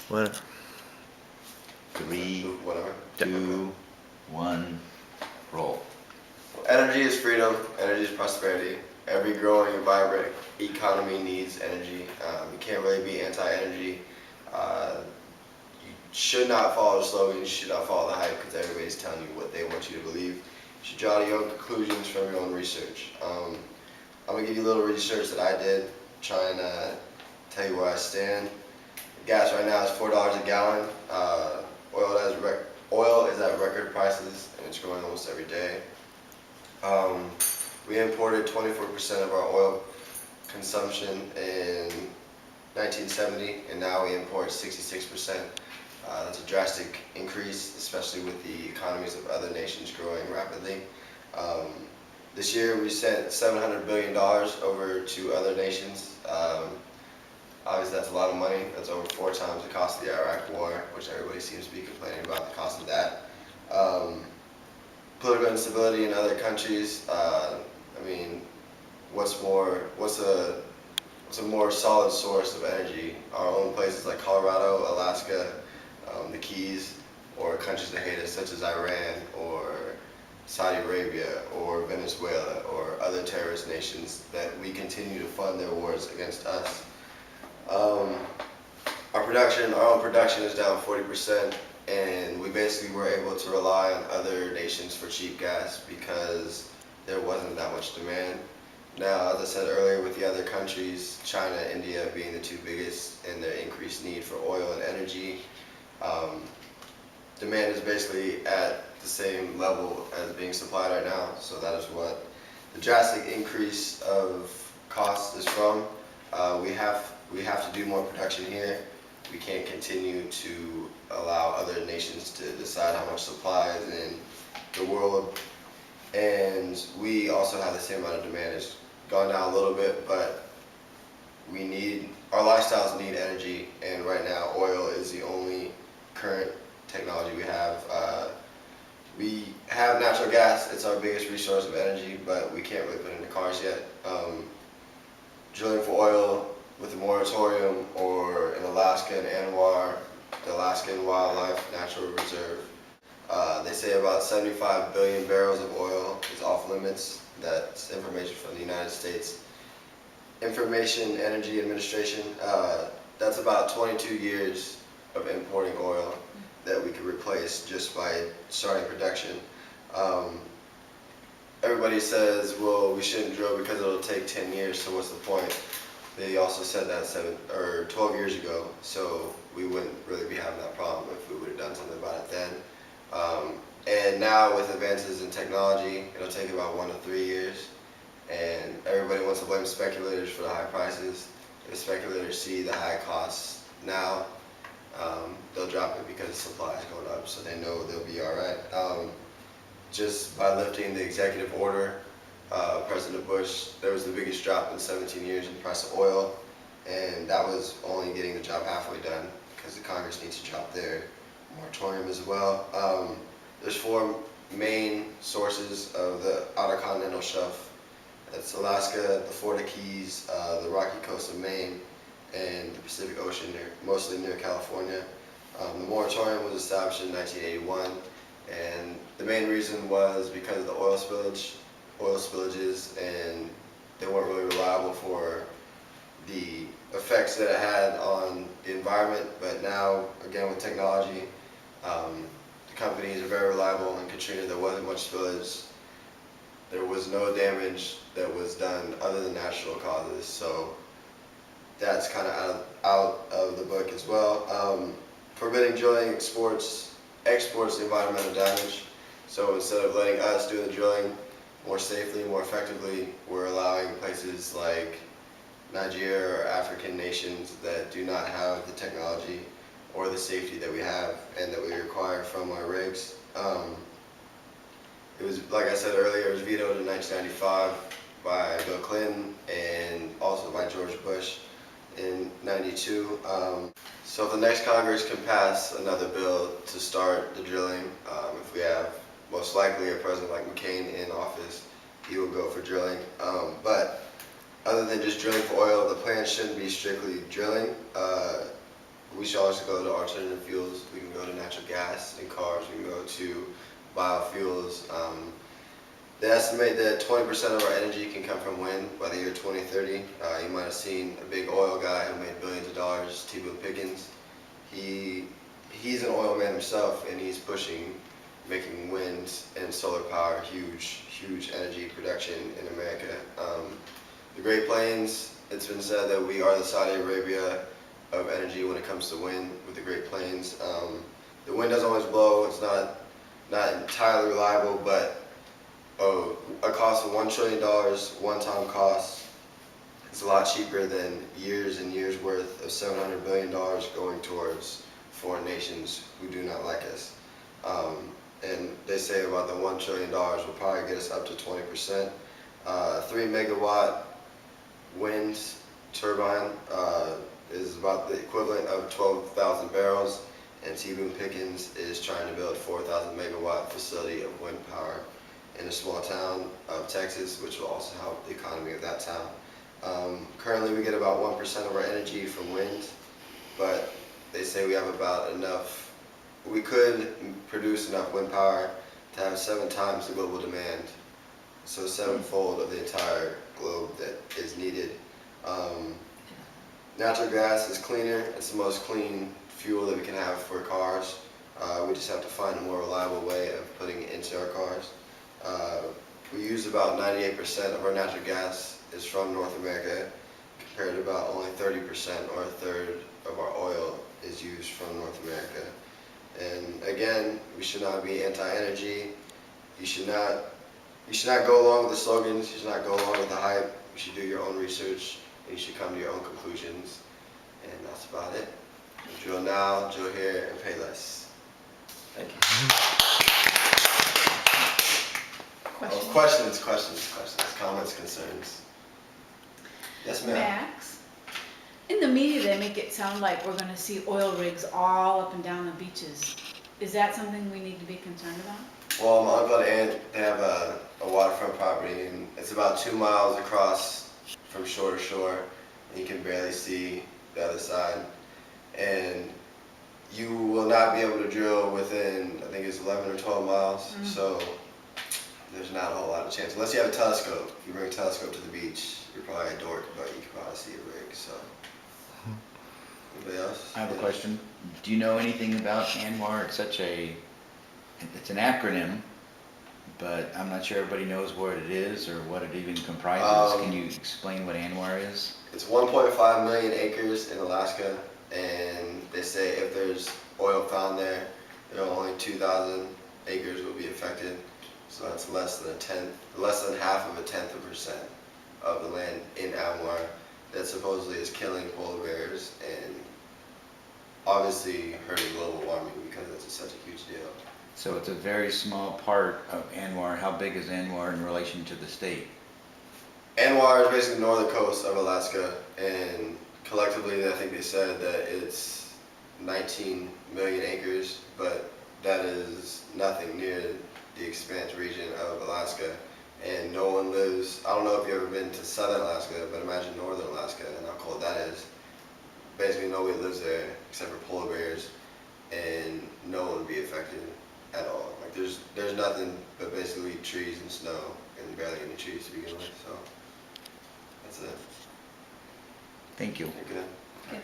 What? 3, Whatever. 2, 1, roll. Energy is freedom. Energy is prosperity. Every growing and vibrant economy needs energy. You can't really be anti-energy. You should not follow the slogan. You should not follow the hype because everybody's telling you what they want you to believe. You should draw your own conclusions from your own research. I'm gonna give you a little research that I did, trying to tell you where I stand. Gas right now is $4 a gallon. Oil is at record prices, and it's growing almost every day. We imported 24% of our oil consumption in 1970, and now we import 66%. That's a drastic increase, especially with the economies of other nations growing rapidly. This year we sent $700 billion over to other nations. Obviously that's a lot of money. That's over 4 times the cost of the Iraq War, which everybody seems to be complaining about the cost of that. Political instability in other countries. I mean, what's a more solid source of energy? Our own places like Colorado, Alaska, the Keys, or countries that hate us such as Iran or Saudi Arabia or Venezuela or other terrorist nations that we continue to fund their wars against us. Our own production is down 40%, and we basically were able to rely on other nations for cheap gas because there wasn't that much demand. Now, as I said earlier, with the other countries, China, India being the 2 biggest, and their increased need for oil and energy, demand is basically at the same level as being supplied right now. So that is what the drastic increase of cost is from. We have to do more production here. We can't continue to allow other nations to decide how much supply is in the world. And we also have the same amount of demand. It's gone down a little bit, but our lifestyles need energy, and right now oil is the only current technology we have. We have natural gas. It's our biggest resource of energy, but we can't really put it in the cars yet. Drilling for oil with a moratorium, or in Alaska and Anwar, the Alaskan Wildlife Natural Reserve. They say about 75 billion barrels of oil is off limits. That's information from the United States Information Energy Administration. That's about 22 years of importing oil that we could replace just by starting production. Everybody says, well, we shouldn't drill because it'll take 10 years, so what's the point? They also said that 12 years ago, so we wouldn't really be having that problem if we would have done something about it then. And now with advances in technology, it'll take about 1 to 3 years, and everybody wants to blame speculators for the high prices. If speculators see the high costs now, they'll drop it because the supply is going up, so they know they'll be alright. Just by lifting the executive order, President Bush, there was the biggest drop in 17 years in the price of oil, and that was only getting the job halfway done because the Congress needs to drop their moratorium as well. There's 4 main sources of the Outer Continental Shelf. That's Alaska, the Florida Keys, the Rocky Coast of Maine, and the Pacific Ocean, mostly near California. The moratorium was established in 1981, and the main reason was because of the oil spillages, and they weren't really reliable for the effects that it had on the environment. But now, again, with technology, the companies are very reliable. In Katrina, there wasn't much spillage. There was no damage that was done other than natural causes, so that's kind of out of the book as well. Forbidding drilling exports the environmental damage. So instead of letting us do the drilling more safely, more effectively, we're allowing places like Nigeria or African nations that do not have the technology or the safety that we have and that we require from our rigs. It was, like I said earlier, it was vetoed in 1995 by Bill Clinton and also by George Bush in '92. So if the next Congress can pass another bill to start the drilling, if we have most likely a president like McCain in office, he will go for drilling. But other than just drilling for oil, the plan shouldn't be strictly drilling. We should also go to alternative fuels. We can go to natural gas in cars. We can go to biofuels. They estimate that 20% of our energy can come from wind by the year 2030. You might have seen a big oil guy who made billions of dollars, T-Bill Pickens. He's an oil man himself, and he's pushing making wind and solar power huge energy production in America. The Great Plains, it's been said that we are the Saudi Arabia of energy when it comes to wind with the Great Plains. The wind doesn't always blow. It's not entirely reliable, but a cost of $1 trillion, one-time cost, is a lot cheaper than years and years worth of $700 billion going towards foreign nations who do not like us. And they say about the $1 trillion will probably get us up to 20%. 3 megawatt wind turbine is about the equivalent of 12,000 barrels, and T-Boone Pickens is trying to build a 4,000 megawatt facility of wind power in a small town of Texas, which will also help the economy of that town. Currently we get about 1% of our energy from wind, but they say we have about enough, we could produce enough wind power to have 7 times the global demand, so 7-fold of the entire globe that is needed. Natural gas is cleaner. It's the most clean fuel that we can have for cars. We just have to find a more reliable way of putting it into our cars. We use about 98% of our natural gas is from North America, compared to about only 30% or a third of our oil is used from North America. And again, we should not be anti-energy. You should not go along with the slogans. You should not go along with the hype. You should do your own research, and you should come to your own conclusions. And that's about it. Drill now, drill here, and pay less. Thank you. Oh, questions, comments, concerns. Yes, ma'am. Max, in the media they make it sound like we're going to see oil rigs all up and down the beaches. Is that something we need to be concerned about? Well, my uncle and aunt, they have a waterfront property, and it's about 2 miles across from shore to shore, and you can barely see the other side. And you will not be able to drill within, I think it's 11 or 12 miles, so there's not a whole lot of chance. Unless you have a telescope. If you bring a telescope to the beach, you're probably a dork, but you can probably see a rig, so. Anybody else? I have a question. Do you know anything about ANWR? It's an acronym, but I'm not sure everybody knows what it is or what it even comprises. Can you explain what ANWR is? It's 1.5 million acres in Alaska, and they say if there's oil found there, only 2,000 acres will be affected. So that's less than half of a tenth of a percent of the land in ANWR that supposedly is killing polar bears and obviously hurting global warming because it's such a huge deal. So it's a very small part of ANWR. How big is ANWR in relation to the state? ANWR is basically the northern coast of Alaska, and collectively I think they said that it's 19 million acres, but that is nothing near the expanse region of Alaska, and no one lives. I don't know if you've ever been to southern Alaska, but imagine northern Alaska and how cold that is. Basically nobody lives there except for polar bears, and no one would be affected at all. Like there's nothing but basically trees and snow, and barely any trees to begin with, so that's it. Thank you. You're good. Good.